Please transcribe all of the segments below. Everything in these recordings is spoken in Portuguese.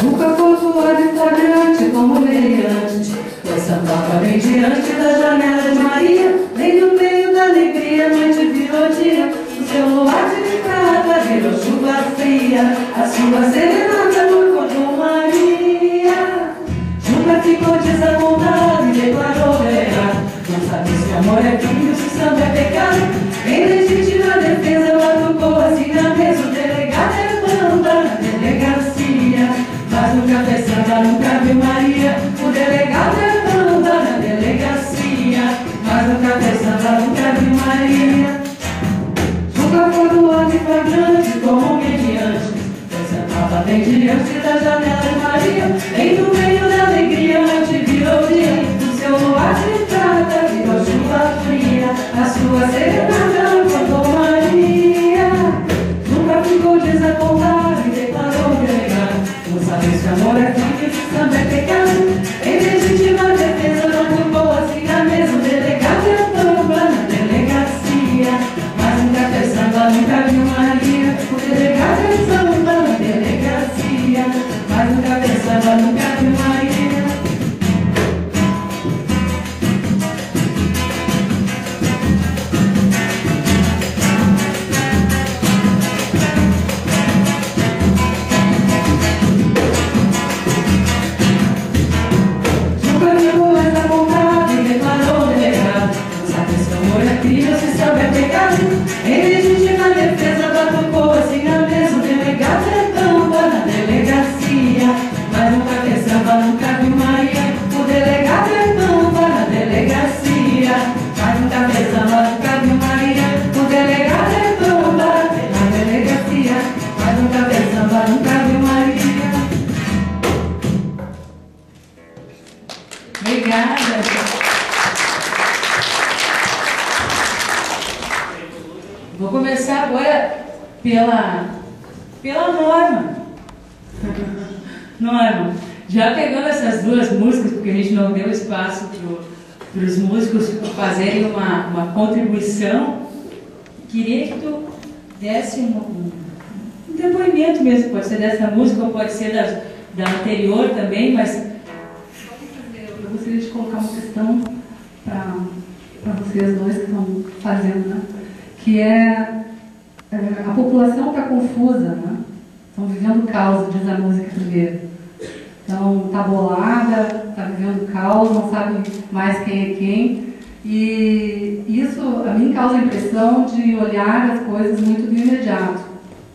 Nunca flutuando e flagrante como meliante, pois sambava bem diante da janela de Maria. Nem no meio da alegria, noite virou dia. O seu luar de prata virou chuva fria. A sua serenata no contou Maria. Juba ficou desapontada e declarou guerra. Não sabe se amor é crime ou se samba é pecado. Em legítima defesa batucou assim na mesa. O delegado é bamba na delegacia, mas nunca fez samba, nunca viu Maria. O delegado é bamba na delegacia, mas nunca fez samba, nunca viu Maria. Nunca foi do ano e flagrante como um mediante, pois sentava bem diante da janela de Maria. Em no meio da alegria, noite virou dia. O seu luar de prata virou chuva fria. A sua serenata contou Maria. Nunca ficou desapontada e declarou delegado. Não sabe se amor é crime, se samba é pecado. Em legítima defesa não ficou assim na mesa. O delegado é bamba na delegacia, mas nunca fez samba, nunca viu Maria. O delegado é bamba na delegacia, mas nunca fez samba, nunca viu Maria. Em legítima defesa batucou assim na mesa. O delegado é bamba na delegacia, mas nunca fez samba, nunca viu Maria. O delegado é bamba na delegacia, mas nunca fez samba, nunca viu Maria. O delegado é bamba na delegacia, mas nunca fez samba, nunca viu Maria. Obrigada. Vou começar agora pela Norma. Norma, já pegando essas duas músicas, porque a gente não deu espaço para os músicos fazerem uma contribuição, queria que tu desse um depoimento mesmo, pode ser dessa música ou pode ser da anterior também, mas eu gostaria de colocar uma questão para vocês dois que estão fazendo, né? Que a população está confusa, né? Estão vivendo caos, diz a música primeiro. Então, está bolada, está vivendo caos, não sabe mais quem é quem. E isso, a mim, causa a impressão de olhar as coisas muito do imediato.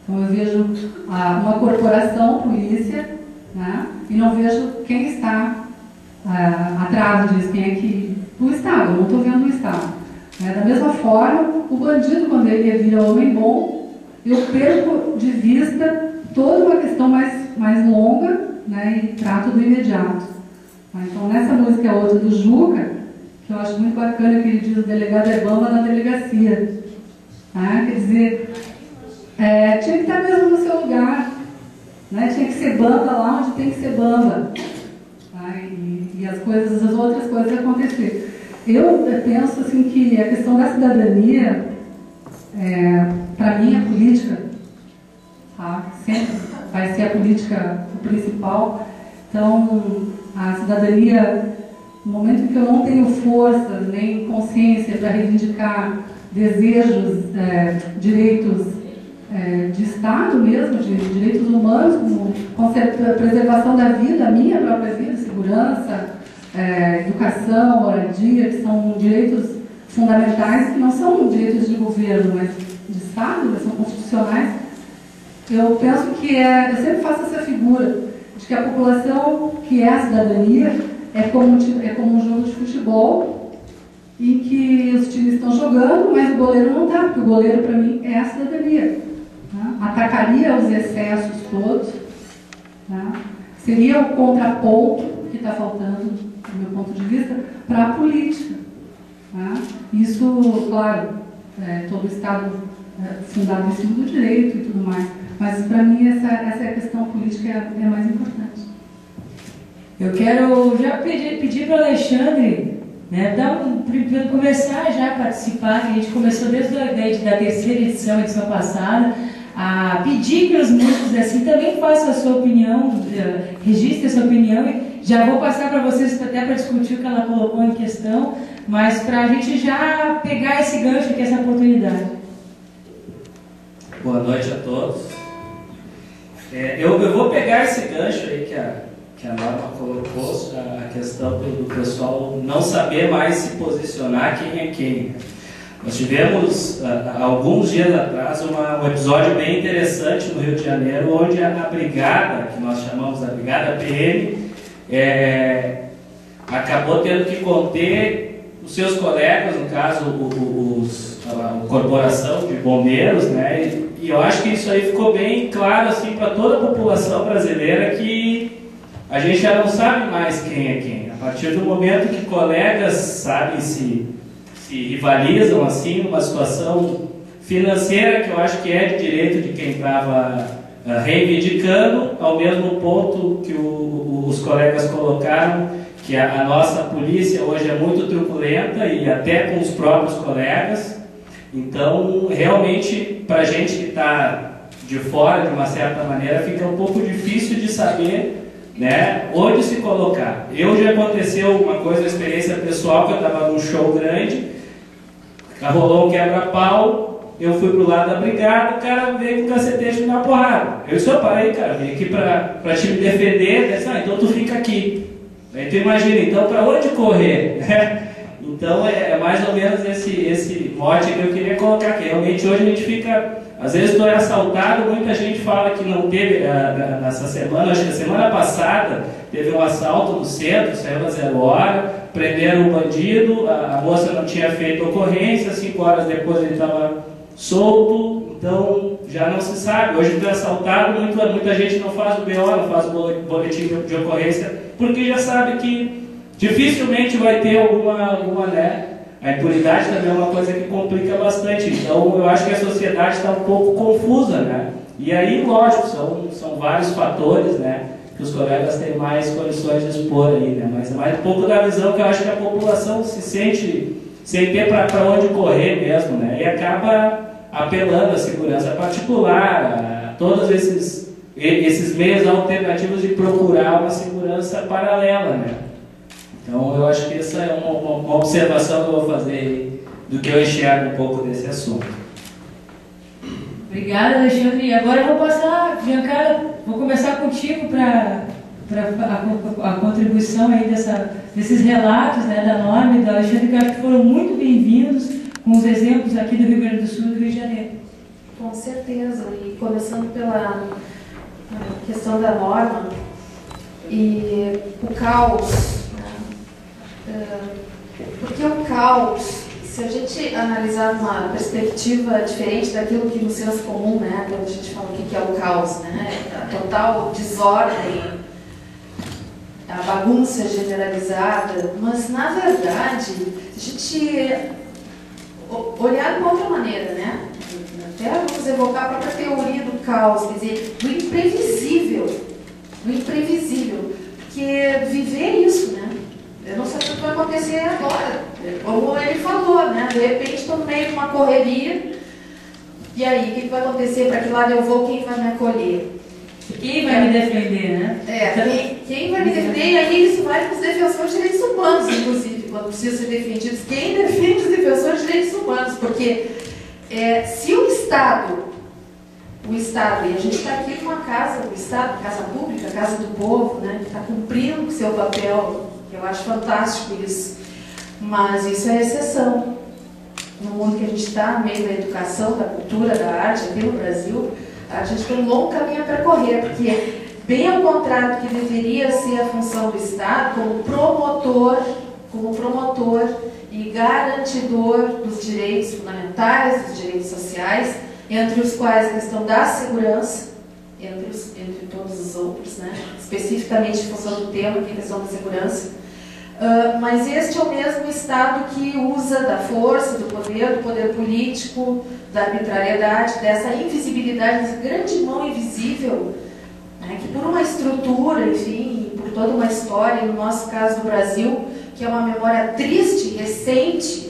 Então, eu vejo uma corporação, polícia, né? E não vejo quem está atrás disso, quem é que... O Estado, eu não estou vendo o Estado. Da mesma forma, o bandido, quando ele vira homem bom, eu perco de vista toda uma questão mais longa, né, e trato do imediato. Então, nessa música é outra do Juca, que eu acho muito bacana, que ele diz: o delegado é bamba na delegacia. Quer dizer, tinha que estar mesmo no seu lugar, né? Tinha que ser bamba lá onde tem que ser bamba. E as outras coisas acontecer. Eu penso assim que a questão da cidadania, para mim, a política, sempre vai ser a política o principal. Então, a cidadania, no momento em que eu não tenho força nem consciência para reivindicar desejos, direitos de Estado mesmo, de direitos humanos, como preservação da vida, a minha própria vida, segurança, educação, moradia, que são direitos fundamentais, que não são direitos de governo, mas de Estado, mas são constitucionais. Eu penso que eu sempre faço essa figura de que a população, que é a cidadania, é como um jogo de futebol em que os times estão jogando, mas o goleiro não está, porque o goleiro, para mim, é a cidadania. Atacaria os excessos todos, seria o contraponto que está faltando, do meu ponto de vista, para a política. Isso, claro, todo o Estado fundado em cima do direito e tudo mais, mas para mim essa questão política é mais importante. Eu quero já pedir para o Alexandre, né, começar já a participar, que a gente começou desde da terceira edição passada, a pedir que os músicos assim também façam a sua opinião, registrem a sua opinião, e já vou passar para vocês até para discutir o que ela colocou em questão, mas para a gente já pegar esse gancho aqui, essa oportunidade. Boa noite a todos. Eu vou pegar esse gancho aí que a Norma colocou, a questão do pessoal não saber mais se posicionar quem é quem. Nós tivemos, alguns dias atrás, um episódio bem interessante no Rio de Janeiro, onde a brigada, que nós chamamos da Brigada PM, acabou tendo que conter os seus colegas, no caso, a corporação de bombeiros, né? E eu acho que isso aí ficou bem claro assim, para toda a população brasileira, que a gente já não sabe mais quem é quem. A partir do momento que colegas, sabe, se rivalizam assim, numa situação financeira que eu acho que é de direito de quem estava reivindicando, ao mesmo ponto que os colegas colocaram, que a nossa polícia hoje é muito truculenta e até com os próprios colegas. Então, realmente, para a gente que está de fora, de uma certa maneira, fica um pouco difícil de saber, né, onde se colocar. Já aconteceu uma coisa, uma experiência pessoal, que eu estava num show grande, rolou um quebra-pau, eu fui pro lado da brigada, o cara veio com o cacetete me dar porrada. Eu disse, parei, cara, vim aqui para te me defender. Disse, então tu fica aqui. Aí tu imagina, então para onde correr? Então é mais ou menos esse mote que eu queria colocar, que realmente hoje a gente fica, às vezes tu é assaltado, muita gente fala que não teve, nessa semana, acho que a semana passada, teve um assalto no centro, saiu a 0 hora, prenderam o bandido, a moça não tinha feito ocorrência, 5 horas depois ele estava solto, então já não se sabe. Hoje tu é assaltado, muita gente não faz o BO, não faz o boletim de ocorrência, porque já sabe que dificilmente vai ter alguma, né? A impunidade também é uma coisa que complica bastante. Então eu acho que a sociedade está um pouco confusa, né? E aí, lógico, são vários fatores, né, que os colegas têm mais condições de expor aí, né? Mas é mais um pouco da visão que eu acho que a população se sente sem ter para onde correr mesmo, né? E acaba apelando à segurança particular, a todos esses meios alternativos de procurar uma segurança paralela, né? Então eu acho que essa é uma observação que eu vou fazer do que eu enxergo um pouco desse assunto. Obrigada, Alexandre. E agora eu vou passar, Giancarlo, vou começar contigo para a contribuição aí desses relatos, né, da Norma e da Alexandre, que eu acho que foram muito bem-vindos, com os exemplos aqui do Rio Grande do Sul e do Rio de Janeiro. Com certeza, e começando pela questão da Norma e o caos. Porque o caos, se a gente analisar uma perspectiva diferente daquilo que no senso comum, né, quando a gente fala o que é o caos, né, a total desordem, a bagunça generalizada, mas na verdade a gente olhar de uma outra maneira, né, até vamos evocar a própria teoria do caos, quer dizer, do imprevisível, porque viver isso, né? Eu não sei o que vai acontecer agora. Como ele falou, né? De repente estou no meio de uma correria. E aí, o que vai acontecer? Para que lado eu vou? Quem vai me acolher? Quem vai me defender, né? Quem vai me defender? E aí isso vai para os defensores de direitos humanos, inclusive, quando precisam ser defendidos. Quem defende os defensores de direitos humanos? Porque se o Estado, e a gente está aqui numa casa, o Estado, casa pública, casa do povo, né? Está cumprindo o seu papel. Eu acho fantástico isso, mas isso é exceção. No mundo que a gente está, no meio da educação, da cultura, da arte, aqui no Brasil, a gente tem um longo caminho a percorrer, porque, bem ao contrário do que deveria ser a função do Estado, como promotor e garantidor dos direitos fundamentais, dos direitos sociais, entre os quais a questão da segurança, entre todos os outros, né? Especificamente em função do tema, que é a questão da segurança. Mas este é o mesmo Estado que usa da força, do poder político, da arbitrariedade, dessa invisibilidade, dessa grande mão invisível, né, que por uma estrutura, enfim, por toda uma história, no nosso caso do Brasil, que é uma memória triste, recente,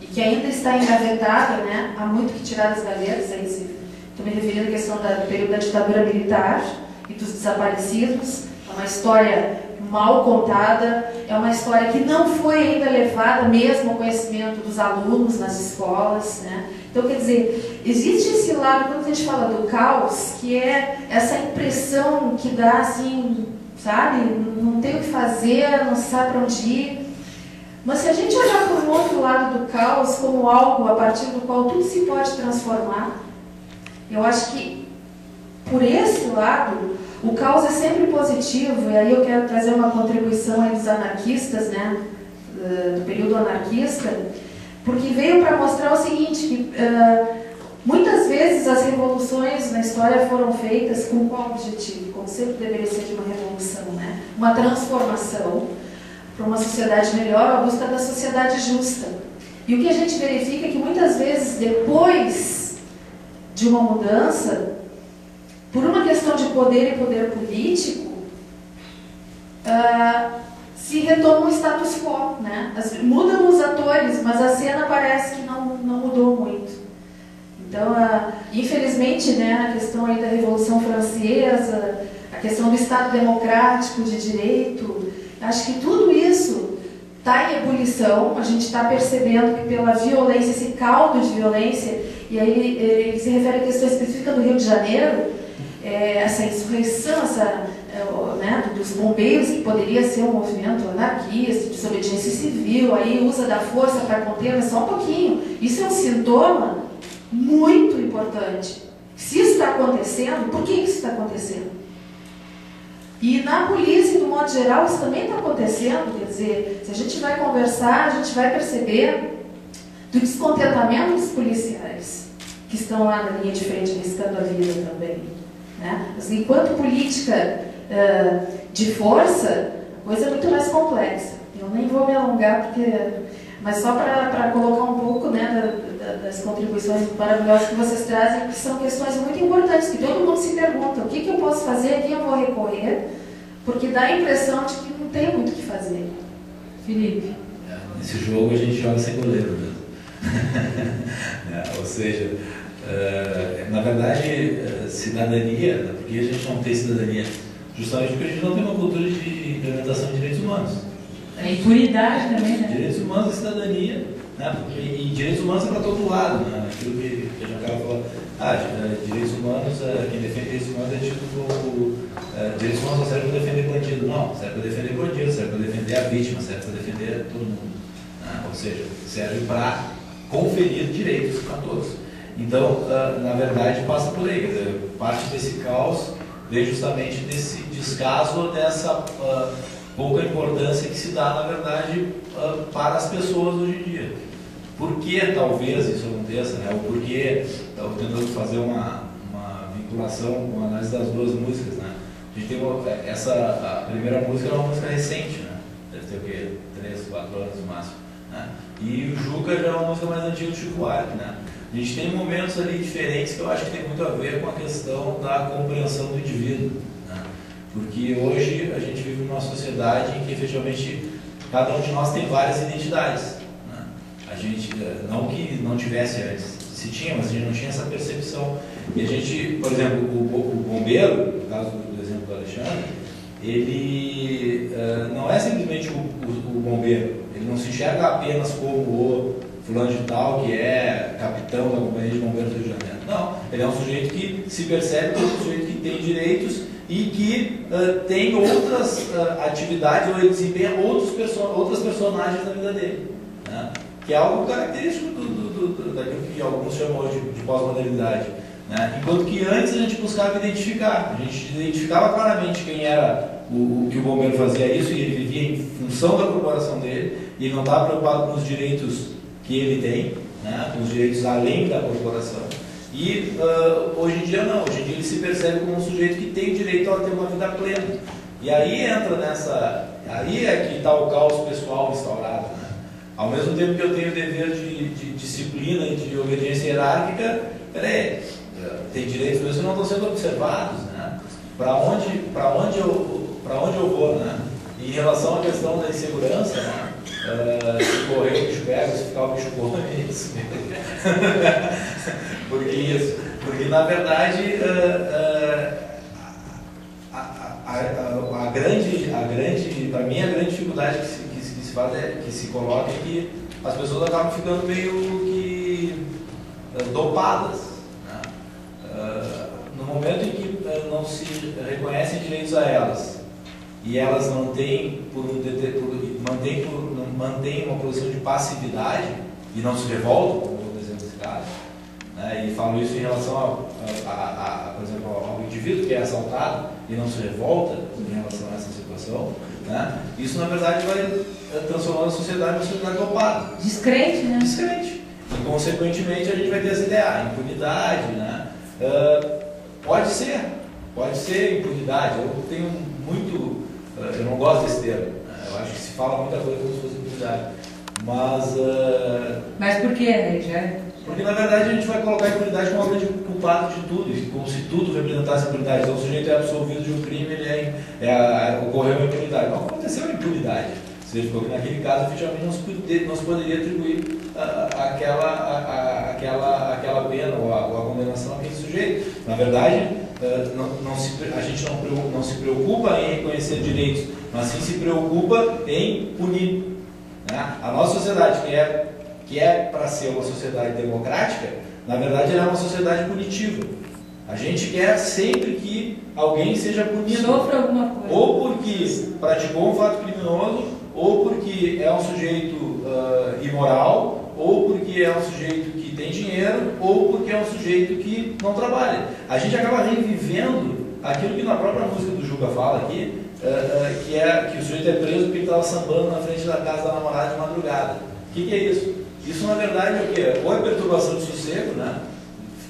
e que ainda está engavetada, né, há muito que tirar das gavetas, Estou me referindo à questão do período da ditadura militar e dos desaparecidos. É uma história mal contada, é uma história que não foi ainda levada mesmo ao conhecimento dos alunos nas escolas, né? Então, quer dizer, existe esse lado, quando a gente fala do caos, que é essa impressão que dá assim, sabe? Não tem o que fazer, não sabe para onde ir. Mas se a gente olhar por um outro lado do caos como algo a partir do qual tudo se pode transformar, eu acho que por esse lado o caos é sempre positivo. E aí eu quero trazer uma contribuição aí dos anarquistas, né, do período anarquista, porque veio para mostrar o seguinte, que muitas vezes as revoluções na história foram feitas com qual objetivo? Como sempre deveria ser de uma revolução, né? Uma transformação para uma sociedade melhor, a busca da sociedade justa. E o que a gente verifica é que muitas vezes, depois de uma mudança, por uma questão de poder e poder político, se retoma o status quo, né? Mudam os atores, mas a cena parece que não mudou muito. Então, infelizmente, né, a questão aí da Revolução Francesa, a questão do Estado Democrático de Direito, acho que tudo isso está em ebulição. A gente está percebendo que pela violência, esse caldo de violência, e aí ele se refere à questão específica do Rio de Janeiro, essa insurreição, né, dos bombeiros, que poderia ser um movimento anarquista, de desobediência civil, aí usa da força para conter, mas só um pouquinho. Isso é um sintoma muito importante. Se isso está acontecendo, por que isso está acontecendo? E na polícia, do modo geral, isso também está acontecendo. Quer dizer, se a gente vai conversar, a gente vai perceber do descontentamento dos policiais, que estão lá na linha de frente, arriscando a vida também, né? Mas enquanto política de força, a coisa é muito mais complexa. Eu nem vou me alongar, mas só para colocar um pouco, né, das contribuições maravilhosas que vocês trazem, que são questões muito importantes, que todo mundo se pergunta: o que eu posso fazer, a quem eu vou recorrer, porque dá a impressão de que não tem muito o que fazer. Felipe? Nesse jogo a gente joga sem goleiro mesmo. Ou seja, na verdade, cidadania, porque a gente não tem cidadania? Justamente porque a gente não tem uma cultura de implementação de direitos humanos. A impunidade também, né? Direitos humanos e cidadania, né? E direitos humanos é para todo lado, né? Aquilo que a Giancarlo falou, direitos humanos, quem defende direitos humanos é tipo direitos humanos não serve para defender bandido, não, serve para defender bandido, serve para defender a vítima, serve para defender todo mundo, né? Ou seja, serve para conferir direitos a todos. Então, na verdade, passa por aí, quer dizer, parte desse caos vem justamente desse descaso, dessa pouca importância que se dá, na verdade, para as pessoas hoje em dia. Por que talvez isso aconteça, né? Ou por que, estou tentando fazer uma vinculação com a análise das duas músicas, né? A gente tem a primeira música é uma música recente, né? Deve ter o quê? 3, 4 anos no máximo, né? E o Juca já é uma música mais antiga do Chico Buarque, né? A gente tem momentos ali diferentes que eu acho que tem muito a ver com a questão da compreensão do indivíduo, né? Porque hoje a gente vive numa sociedade em que efetivamente cada um de nós tem várias identidades, né? A gente, não que não tivesse antes, se tinha, mas a gente não tinha essa percepção. E a gente, por exemplo, o bombeiro, no caso do exemplo do Alexandre, ele não é simplesmente o bombeiro, ele não se enxerga apenas como o fulano de tal, que é capitão da Companhia de Bombeiros do Rio de Janeiro. Não, ele é um sujeito que se percebe como um sujeito que tem direitos e que tem outras atividades, ou ele desempenha outras personagens na vida dele, né? Que é algo característico daquilo que alguns chamam hoje de pós-modernidade, né? Enquanto que antes a gente buscava identificar, a gente identificava claramente quem era que o bombeiro fazia isso, e ele vivia em função da corporação dele, e ele não estava preocupado com os direitos que ele tem, né? Com os direitos além da corporação. E hoje em dia não, hoje em dia ele se percebe como um sujeito que tem direito a ter uma vida plena. E aí entra aí é que está o caos pessoal instaurado, né? Ao mesmo tempo que eu tenho o dever de disciplina e de obediência hierárquica, tem direitos meus que não estão sendo observados, né? Para onde eu vou, né? Em relação à questão da insegurança, né? Se correr o bicho pega, se ficar o bicho come, é isso. Porque isso. Porque, na verdade, para mim, a grande dificuldade que se coloca é que as pessoas acabam ficando meio que dopadas, né? No momento em que não se reconhecem direitos a elas e elas mantêm uma posição de passividade e não se revoltam, como eu vou dizer nesse caso, né? E falo isso em relação por exemplo, ao indivíduo que é assaltado e não se revolta em relação a essa situação, né? Isso na verdade vai transformando a sociedade numa sociedade dopada. Descrente, né? Descrente. E consequentemente a gente vai ter essa ideia, impunidade, né? Pode ser impunidade. Eu não gosto desse termo, né? Eu acho que se fala muita coisa como se fosse impunidade. Mas por que, né? Porque na verdade a gente vai colocar a impunidade como uma grande culpada de tudo, como se tudo representasse impunidade. Então o sujeito é absolvido de um crime, ocorreu uma impunidade. Não aconteceu uma impunidade. Porque naquele caso efetivamente não se poderia atribuir aquela pena ou a condenação àquele sujeito. Na verdade, a gente não se preocupa em reconhecer direitos, mas sim se preocupa em punir, né? A nossa sociedade, que é para ser uma sociedade democrática, na verdade ela é uma sociedade punitiva. A gente quer sempre que alguém seja punido. Sofra alguma coisa. Ou porque praticou um fato criminoso, ou porque é um sujeito imoral, ou porque é um sujeito que tem dinheiro, ou porque é um sujeito que não trabalha. A gente acaba revivendo aquilo que na própria música do Juca fala aqui, que o sujeito é preso porque ele estava sambando na frente da casa da namorada de madrugada. O que é isso? Isso na verdade é o quê? Ou é perturbação de sossego, né?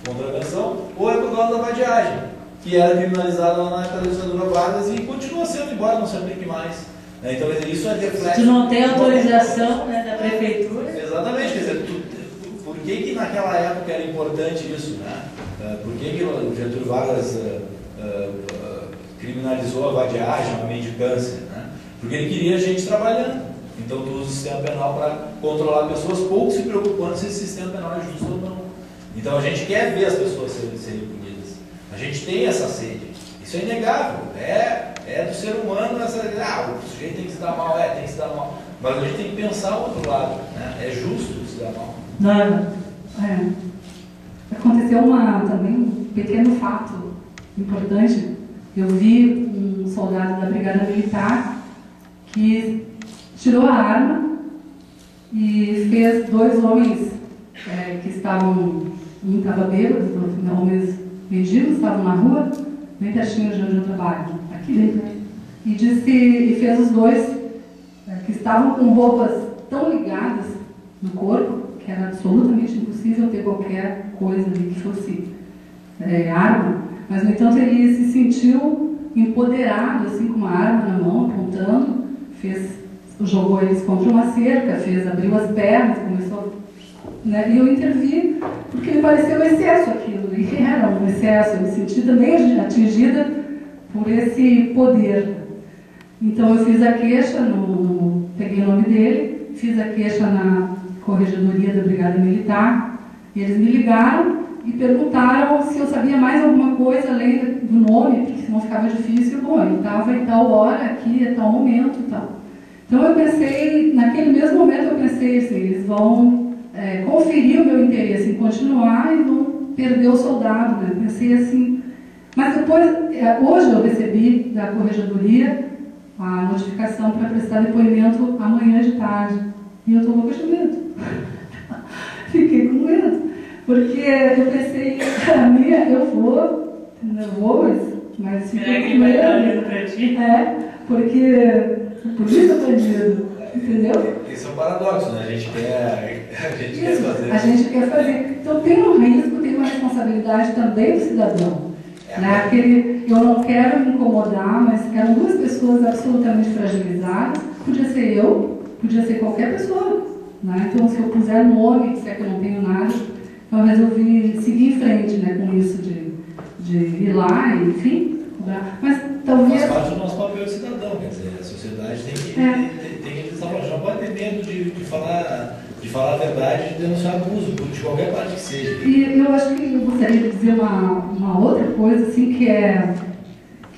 Contravenção, ou é por causa da vadiagem, que era criminalizada lá na ditadura Vargas e continua sendo, embora não se aplique mais. Então, isso é reflexo. Tu não tem autorização, né, da prefeitura? Exatamente, quer dizer, por que naquela época era importante isso, né? Por que o Getúlio Vargas criminalizou a vadiagem, a mendicância, né? Porque ele queria gente trabalhando. Então tu usa o sistema penal para controlar pessoas, pouco se preocupando se esse sistema penal é justo ou não. Então a gente quer ver as pessoas serem punidas. A gente tem essa sede. Isso é inegável. É do ser humano o sujeito tem que se dar mal, tem que se dar mal. Mas a gente tem que pensar o outro lado, né? É justo se dar mal. Não. Aconteceu também um pequeno fato importante. Eu vi um soldado da Brigada Militar que tirou a arma e fez dois homens que estavam, um estava bêbado, homens mendigos, estavam na rua, bem pertinho de onde eu trabalho, aqui dentro, e fez os dois que estavam com roupas tão ligadas no corpo que era absolutamente impossível ter qualquer coisa ali que fosse arma, mas no entanto ele se sentiu empoderado, assim, com uma arma na mão, apontando, jogou eles contra uma cerca, abriu as pernas, começou, né? E eu intervi porque me pareceu excesso aquilo, e era um excesso, eu me senti também atingida por esse poder. Então eu fiz a queixa, peguei o nome dele, fiz a queixa na Corregedoria da Brigada Militar, e eles me ligaram e perguntaram se eu sabia mais alguma coisa além do nome, porque senão ficava difícil. Bom, ele estava em tal hora, aqui, a tal momento e tal. Então eu pensei, naquele mesmo momento eu pensei assim, eles vão conferir o meu interesse em continuar e vão perder o soldado, né? Pensei assim. Mas depois, hoje eu recebi da Corregedoria a notificação para prestar depoimento amanhã de tarde. E eu estou louca de medo. Fiquei com medo. Porque eu pensei, eu vou, mas fiquei com medo. Porque por isso eu tenho medo, entendeu? Isso é um paradoxo, né? A gente quer fazer. A gente quer fazer. Então tem um risco, tem uma responsabilidade também do cidadão. Né? Eu não quero me incomodar, mas eram duas pessoas absolutamente fragilizadas. Podia ser eu, podia ser qualquer pessoa. Né? Então se eu puser nome, disser que eu não tenho nada, eu resolvi seguir em frente, né, com isso de ir lá, enfim. Mas talvez. Faz parte do nosso papel de cidadão, quer dizer, a sociedade tem que não pode ter medo de falar de falar a verdade e de denunciar abuso, de qualquer parte que seja. E eu acho que eu gostaria de dizer uma outra coisa, assim,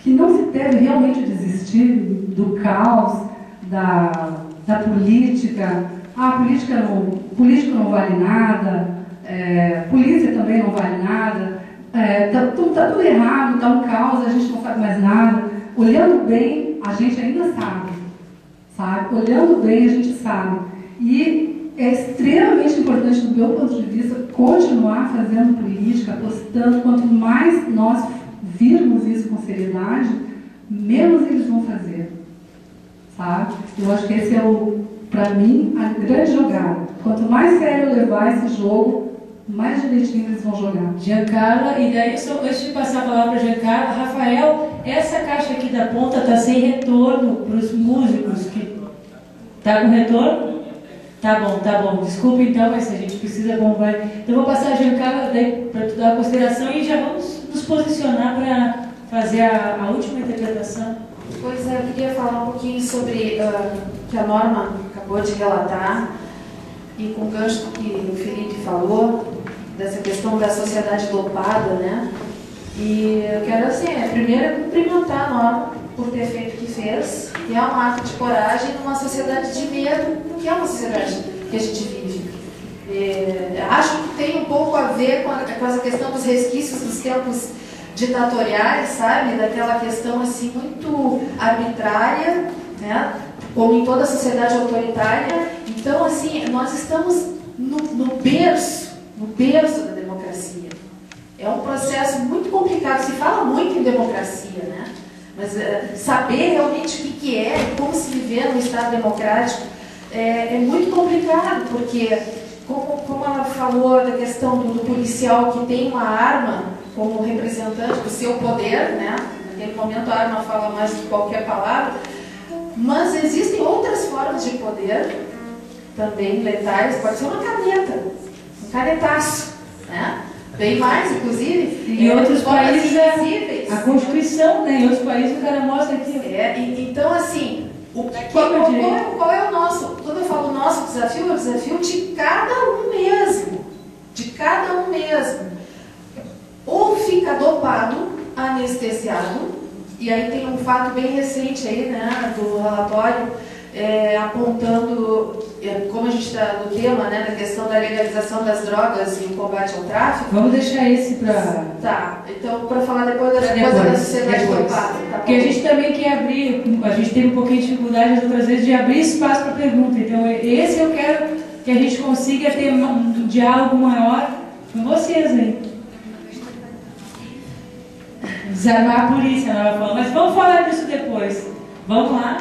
que não se deve realmente desistir do caos, da política. Político não vale nada, polícia também não vale nada, tá tudo errado, tá um caos, a gente não sabe mais nada. Olhando bem, a gente ainda sabe? Olhando bem, a gente sabe. E é extremamente importante, do meu ponto de vista, continuar fazendo política, apostando. Quanto mais nós virmos isso com seriedade, menos eles vão fazer, sabe? Eu acho que esse é, para mim, a grande jogada. Quanto mais sério eu levar esse jogo, mais direitinho eles vão jogar. Giancarla, e daí, antes de passar a palavra para Giancarla, Rafael, essa caixa aqui da ponta está sem retorno para os músicos. Está com retorno? Tá bom. Desculpa então, mas a gente precisa bombar. Então vou passar a Giancarla para tu dar a consideração e já vamos nos posicionar para fazer a última interpretação. Pois é, eu queria falar um pouquinho sobre que a Norma acabou de relatar, e com o gancho que o Felipe falou, dessa questão da sociedade dopada, né? E eu quero, assim, primeiro cumprimentar a Norma por ter feito o que fez, e é um ato de coragem numa sociedade de medo, que é uma sociedade que a gente vive. Acho que tem um pouco a ver com essa questão dos resquícios dos tempos ditatoriais, sabe? Daquela questão assim muito arbitrária, né? Como em toda a sociedade autoritária. Então, assim, nós estamos no berço da democracia. É um processo muito complicado. Se fala muito em democracia, né? Mas saber realmente o que é, como se viver no Estado democrático, é muito complicado, porque, como ela falou da questão do policial que tem uma arma como representante do seu poder, né? Naquele momento a arma fala mais do que qualquer palavra, mas existem outras formas de poder, também letais, pode ser uma caneta, um canetaço, né? Bem mais, inclusive. Em outros países invisíveis. A Constituição, né? Em outros países o cara mostra aqui. Então assim, qual é o nosso, quando eu falo nosso desafio, é o desafio de cada um mesmo. De cada um mesmo. Ou fica dopado, anestesiado, e aí tem um fato bem recente aí, né, do relatório, apontando, como a gente está no tema, né, da questão da legalização das drogas e o combate ao tráfico. Vamos deixar esse para... Tá, então para falar depois da sociedade dopada. Tá, porque a gente também quer abrir, a gente teve um pouquinho de dificuldade as outras vezes de abrir espaço para pergunta, então esse eu quero que a gente consiga ter um diálogo maior com vocês aí. Desarmar a polícia, ela falou, mas vamos falar disso depois. Vamos lá?